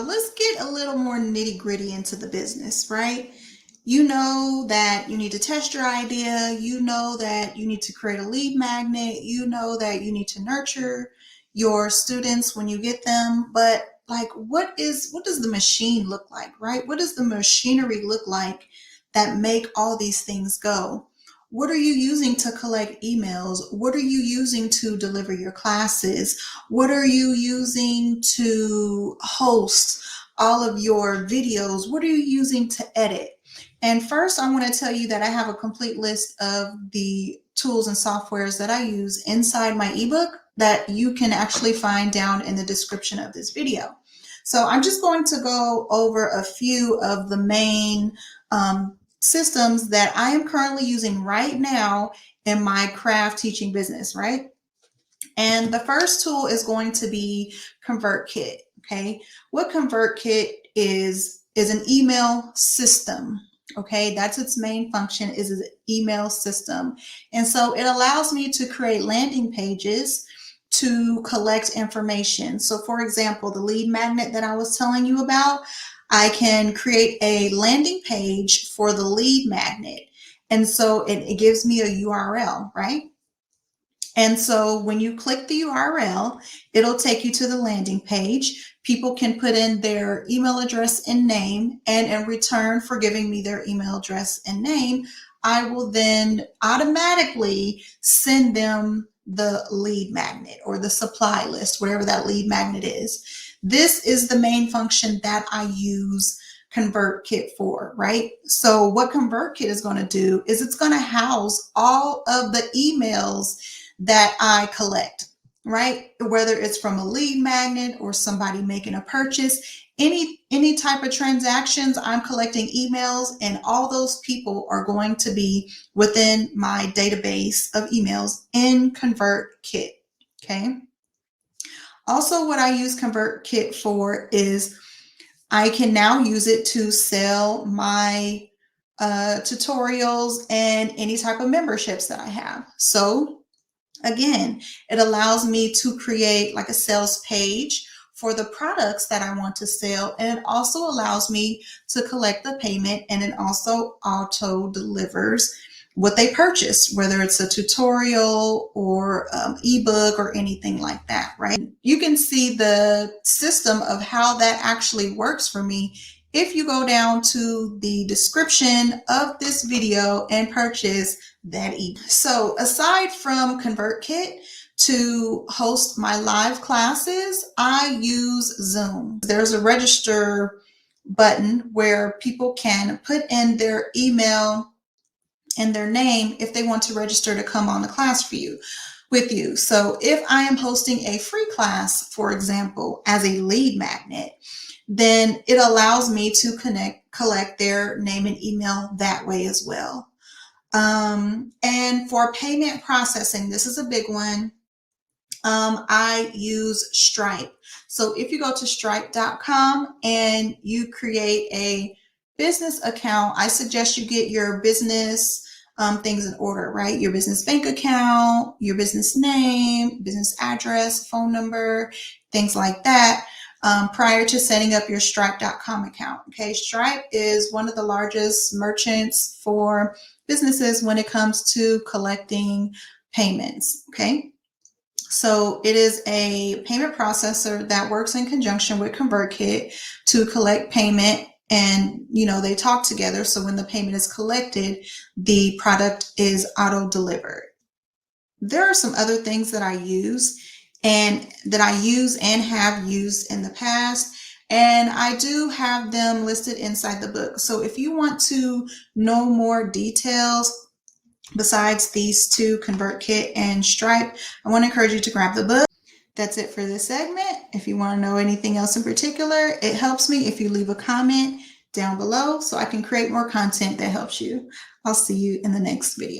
Let's get a little more nitty gritty into the business, right? You know that you need to test your idea. You know that you need to create a lead magnet. You know that you need to nurture your students when you get them. But like, what does the machine look like, right? What does the machinery look like that make all these things go? What are you using to collect emails? What are you using to deliver your classes? What are you using to host all of your videos? What are you using to edit? And first, I want to tell you that I have a complete list of the tools and softwares that I use inside my ebook that you can actually find down in the description of this video. So I'm just going to go over a few of the main systems that I am currently using right now in my craft teaching business, right? And the first tool is going to be ConvertKit. Okay, what ConvertKit is an email system. Okay, that's its main function, is an email system. And so it allows me to create landing pages to collect information. So for example, the lead magnet that I was telling you about, I can create a landing page for the lead magnet. And so it gives me a URL, right? And so when you click the URL, it'll take you to the landing page. People can put in their email address and name, and in return for giving me their email address and name, I will then automatically send them the lead magnet or the supply list, whatever that lead magnet is. This is the main function that I use ConvertKit for, right? So what ConvertKit is going to do is it's going to house all of the emails that I collect, right? Whether it's from a lead magnet or somebody making a purchase, any type of transactions, I'm collecting emails, and all those people are going to be within my database of emails in ConvertKit, okay? Also, what I use ConvertKit for is I can now use it to sell my tutorials and any type of memberships that I have. So again, it allows me to create like a sales page for the products that I want to sell. And it also allows me to collect the payment, and it also auto delivers what they purchase, whether it's a tutorial or ebook or anything like that, right? You can see the system of how that actually works for me if you go down to the description of this video and purchase that ebook. So aside from ConvertKit to host my live classes, I use Zoom. There's a register button where people can put in their email and their name if they want to register to come on the class with you. So if I am hosting a free class, for example, as a lead magnet, then it allows me to collect their name and email that way as well. And for payment processing, this is a big one. I use Stripe. So if you go to stripe.com and you create a business account, I suggest you get your business things in order, right? Your business bank account, your business name, business address, phone number, things like that. Prior to setting up your stripe.com account. Okay, Stripe is one of the largest merchants for businesses when it comes to collecting payments. Okay, so it is a payment processor that works in conjunction with ConvertKit to collect payment, and they talk together. So when the payment is collected, the product is auto delivered. There are some other things that I use and have used in the past, and I do have them listed inside the book. So if you want to know more details besides these two, ConvertKit and Stripe, I want to encourage you to grab the book. That's it for this segment. If you want to know anything else in particular, it helps me if you leave a comment down below so I can create more content that helps you. I'll see you in the next video.